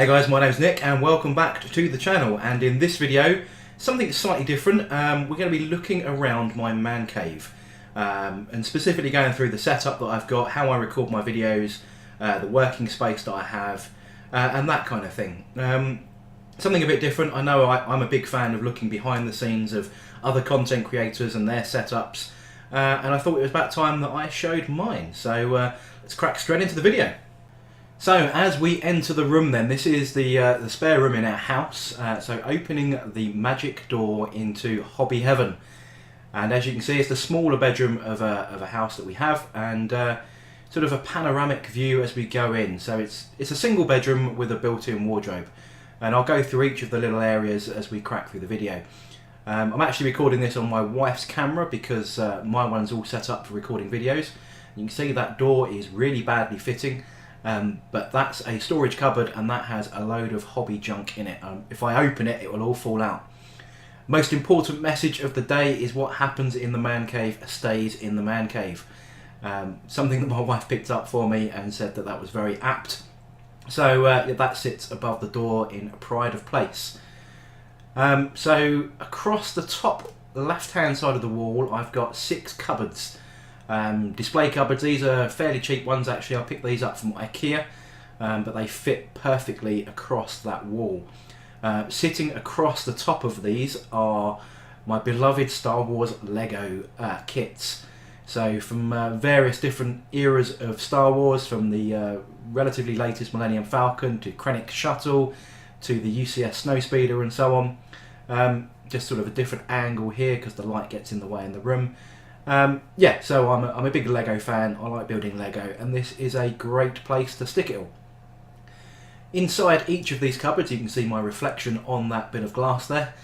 Hey guys, my name's Nick and welcome back to the channel, and in this video something slightly different. We're going to be looking around my man cave and specifically going through the setup that I've got, how I record my videos, the working space that I have and that kind of thing. Something a bit different. I know I'm a big fan of looking behind the scenes of other content creators and their setups, and I thought it was about time that I showed mine. So let's crack straight into the video. So as we enter the room then, this is the spare room in our house, so opening the magic door into hobby heaven. And as you can see, it's the smaller bedroom of a house that we have, and sort of a panoramic view as we go in. So it's a single bedroom with a built-in wardrobe, and I'll go through each of the little areas as we crack through the video. I'm actually recording this on my wife's camera because my one's all set up for recording videos. You can see that door is really badly fitting. But that's a storage cupboard and that has a load of hobby junk in it. If I open it, it will all fall out. Most important message of the day is what happens in the man cave stays in the man cave. Something that my wife picked up for me and said that was very apt. So that sits above the door in a pride of place. So across the top left hand side of the wall I've got 6 cupboards. Display cupboards. These are fairly cheap ones actually. I picked these up from IKEA, but they fit perfectly across that wall. Sitting across the top of these are my beloved Star Wars Lego kits. So from various different eras of Star Wars, from the relatively latest Millennium Falcon to Krennic Shuttle to the UCS Snowspeeder and so on. Just sort of a different angle here because the light gets in the way in the room. Yeah, so I'm a big Lego fan. I like building Lego, and this is a great place to stick it all. Inside each of these cupboards you can see my reflection on that bit of glass there.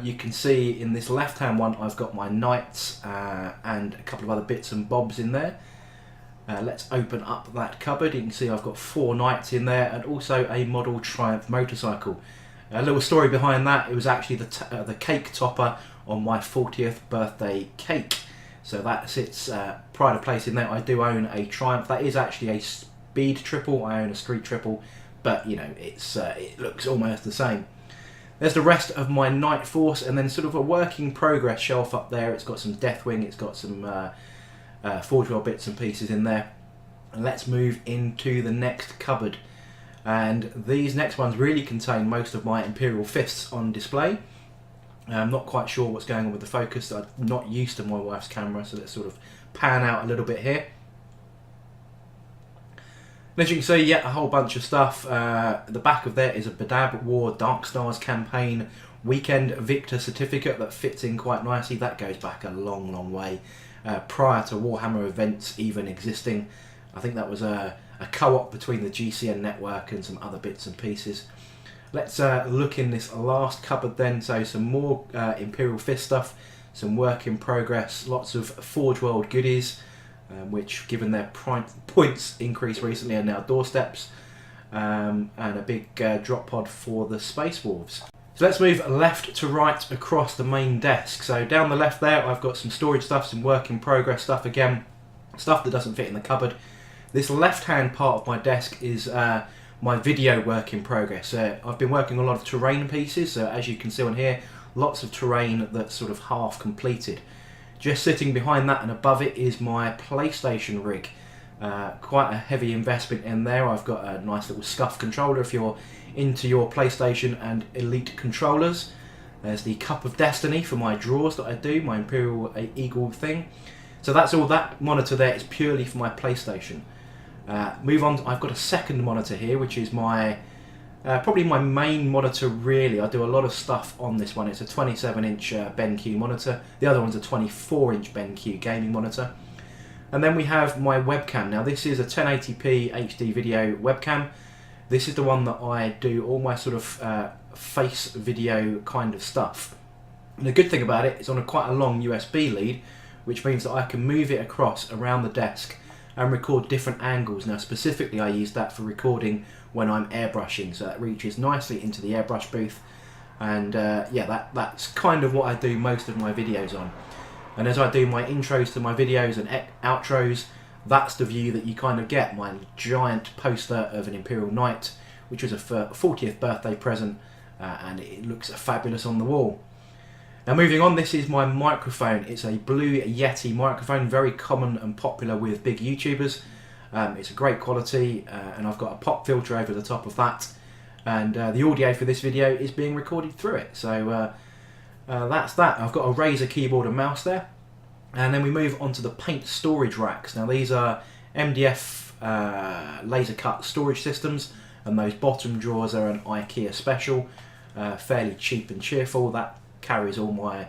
You can see in this left hand one I've got my knights and a couple of other bits and bobs in there. Let's open up that cupboard. You can see I've got 4 knights in there and also a model Triumph motorcycle. A little story behind that: it was actually the cake topper on my 40th birthday cake. So that sits pride of place in there. I do own a Triumph. That is actually a speed triple. I own a street triple, but you know, it looks almost the same. There's the rest of my Knight Force, and then sort of a work in progress shelf up there. It's got some Deathwing, it's got some Forge World bits and pieces in there. And let's move into the next cupboard. And these next ones really contain most of my Imperial Fists on display. I'm not quite sure what's going on with the focus. I'm not used to my wife's camera, so let's sort of pan out a little bit here. And as you can see, yeah, a whole bunch of stuff. The back of there is a Badab War Dark Stars campaign weekend Victor certificate that fits in quite nicely. That goes back a long, long way, prior to Warhammer events even existing. I think that was a co-op between the GCN network and some other bits and pieces. Let's look in this last cupboard then. So some more Imperial Fist stuff, some work in progress, lots of Forge World goodies, which given their points increase recently are now doorsteps, and a big drop pod for the Space Wolves. So let's move left to right across the main desk. So down the left there I've got some storage stuff, some work in progress stuff again, stuff that doesn't fit in the cupboard. This left hand part of my desk is my video work in progress. I've been working on a lot of terrain pieces, so as you can see on here, lots of terrain that's sort of half completed. Just sitting behind that and above it is my PlayStation rig. Quite a heavy investment in there. I've got a nice little SCUF controller if you're into your PlayStation and Elite controllers. There's the Cup of Destiny for my drawers that I do, my Imperial Eagle thing. So that's all. That monitor there is purely for my PlayStation. Move on, I've got a second monitor here, which is my probably my main monitor really. I do a lot of stuff on this one. It's a 27-inch BenQ monitor. The other one's a 24-inch BenQ gaming monitor. And then we have my webcam. Now this is a 1080p HD video webcam. This is the one that I do all my sort of face video kind of stuff. And the good thing about it, it's on quite a long USB lead, which means that I can move it across around the desk and record different angles. Now specifically I use that for recording when I'm airbrushing, so that reaches nicely into the airbrush booth, and yeah, that's kind of what I do most of my videos on. And as I do my intros to my videos and outros, that's the view that you kind of get, my giant poster of an Imperial Knight which was a 40th birthday present, and it looks fabulous on the wall. Now moving on, this is my microphone. It's a Blue Yeti microphone, very common and popular with big YouTubers. It's a great quality, and I've got a pop filter over the top of that, and the audio for this video is being recorded through it. So that's that. I've got a Razer keyboard and mouse there, and then we move on to the paint storage racks. Now these are MDF laser cut storage systems, and those bottom drawers are an IKEA special, fairly cheap and cheerful. That carries all my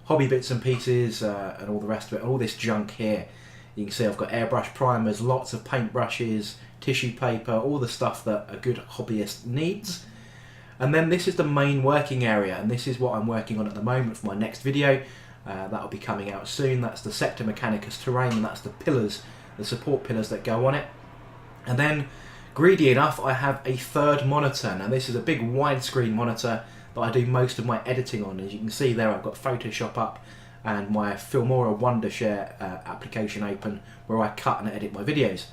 hobby bits and pieces and all the rest of it, all this junk here. You can see I've got airbrush primers, lots of paint brushes, tissue paper, all the stuff that a good hobbyist needs. And then this is the main working area, and this is what I'm working on at the moment for my next video. That'll be coming out soon. That's the Sector Mechanicus terrain, and that's the pillars, the support pillars that go on it. And then, greedy enough, I have a third monitor. Now this is a big widescreen monitor that I do most of my editing on. As you can see there, I've got Photoshop up and my Filmora Wondershare application open, where I cut and edit my videos.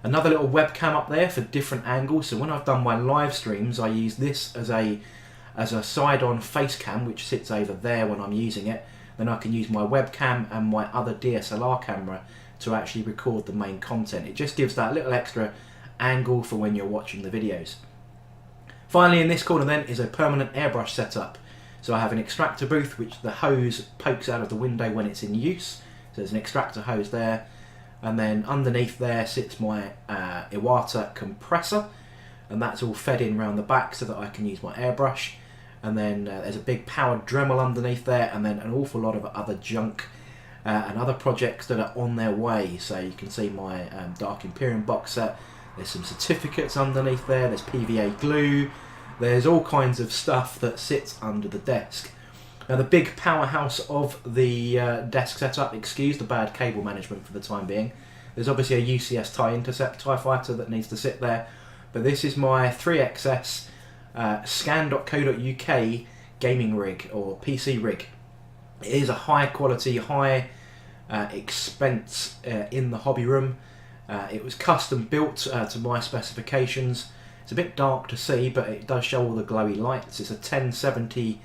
Another little webcam up there for different angles. So when I've done my live streams, I use this as a side-on face cam, which sits over there when I'm using it. Then I can use my webcam and my other DSLR camera to actually record the main content. It just gives that little extra angle for when you're watching the videos. Finally, in this corner then is a permanent airbrush setup. So I have an extractor booth, which the hose pokes out of the window when it's in use. So there's an extractor hose there. And then underneath there sits my Iwata compressor. And that's all fed in around the back so that I can use my airbrush. And then there's a big powered Dremel underneath there. And then an awful lot of other junk and other projects that are on their way. So you can see my Dark Imperium box set. There's some certificates underneath there. There's PVA glue. There's all kinds of stuff that sits under the desk. Now the big powerhouse of the desk setup, excuse the bad cable management for the time being, there's obviously a UCS TIE Intercept TIE Fighter that needs to sit there, but this is my 3XS scan.co.uk gaming rig, or PC rig. It is a high quality, high expense in the hobby room. It was custom built to my specifications. It's a bit dark to see, but it does show all the glowy lights. It's a 1070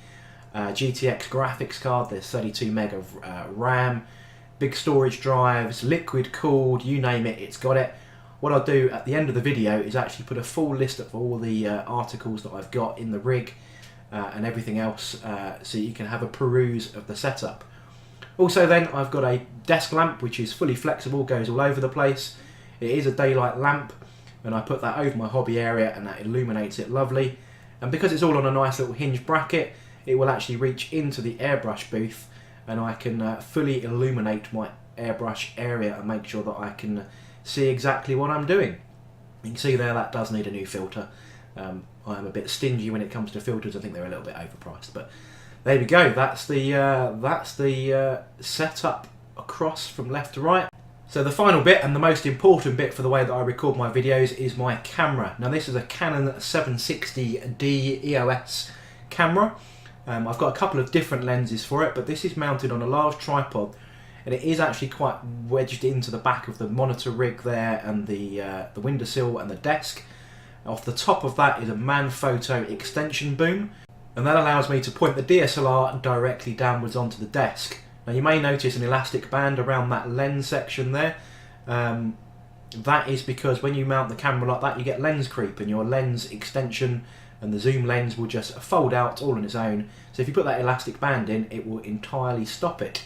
GTX graphics card. There's 32 meg of RAM, big storage drives, liquid cooled, you name it, it's got it. What I'll do at the end of the video is actually put a full list of all the articles that I've got in the rig and everything else, so you can have a peruse of the setup. Also then, I've got a desk lamp which is fully flexible, goes all over the place. It is a daylight lamp, and I put that over my hobby area and that illuminates it lovely. And because it's all on a nice little hinge bracket, it will actually reach into the airbrush booth, and I can fully illuminate my airbrush area and make sure that I can see exactly what I'm doing. You can see there that does need a new filter. I'm a bit stingy when it comes to filters. I think they're a little bit overpriced, but there we go. That's the setup across from left to right. So the final bit, and the most important bit for the way that I record my videos, is my camera. Now this is a Canon 760D EOS camera. I've got a couple of different lenses for it, but this is mounted on a large tripod, and it is actually quite wedged into the back of the monitor rig there, and the windowsill and the desk. Off the top of that is a Manphoto extension boom, and that allows me to point the DSLR directly downwards onto the desk. Now you may notice an elastic band around that lens section there. That is because when you mount the camera like that, you get lens creep, and your lens extension and the zoom lens will just fold out all on its own. So if you put that elastic band in, it will entirely stop it.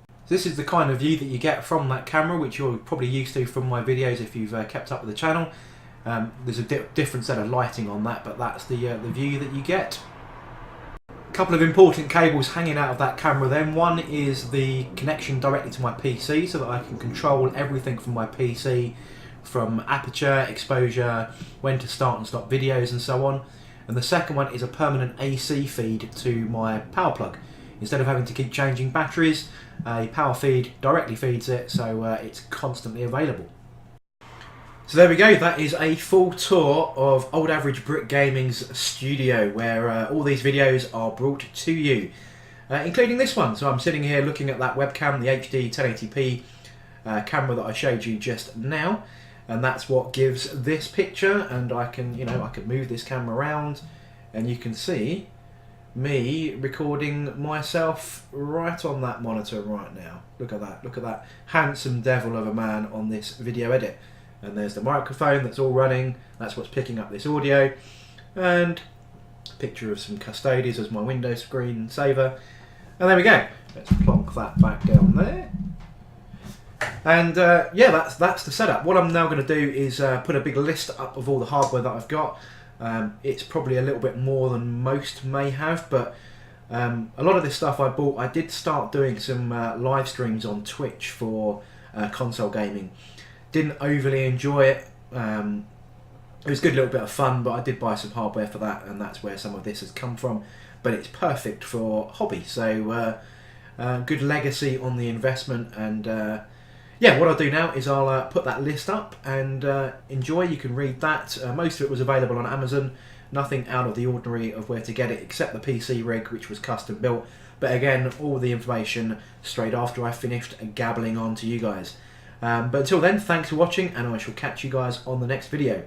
So this is the kind of view that you get from that camera, which you're probably used to from my videos if you've kept up with the channel. There's a different set of lighting on that, but that's the view that you get. A couple of important cables hanging out of that camera then. One is the connection directly to my PC, so that I can control everything from my PC, from aperture, exposure, when to start and stop videos and so on. And the second one is a permanent AC feed to my power plug. Instead of having to keep changing batteries, a power feed directly feeds it, so it's constantly available. So there we go, that is a full tour of Old Average Brit Gaming's studio, where all these videos are brought to you, including this one. So I'm sitting here looking at that webcam, the HD 1080p camera that I showed you just now. and that's what gives this picture. And I can, you know, I can move this camera around and you can see me recording myself right on that monitor right now. Look at that handsome devil of a man on this video edit. And there's the microphone that's all running, that's what's picking up this audio, and a picture of some custodies as my window screen saver. And there we go. Let's plonk that back down there. And yeah, that's the setup. What I'm now going to do is put a big list up of all the hardware that I've got. It's probably a little bit more than most may have, but a lot of this stuff I bought. I did start doing some live streams on Twitch for console gaming. Didn't overly enjoy it. It was a good little bit of fun, but I did buy some hardware for that, and that's where some of this has come from. But it's perfect for hobby, so good legacy on the investment. And yeah, what I'll do now is I'll put that list up and enjoy. You can read that. Most of it was available on Amazon. Nothing out of the ordinary of where to get it, except the PC rig, which was custom built. But again, all the information straight after I finished gabbling on to you guys. But until then, thanks for watching, and I shall catch you guys on the next video.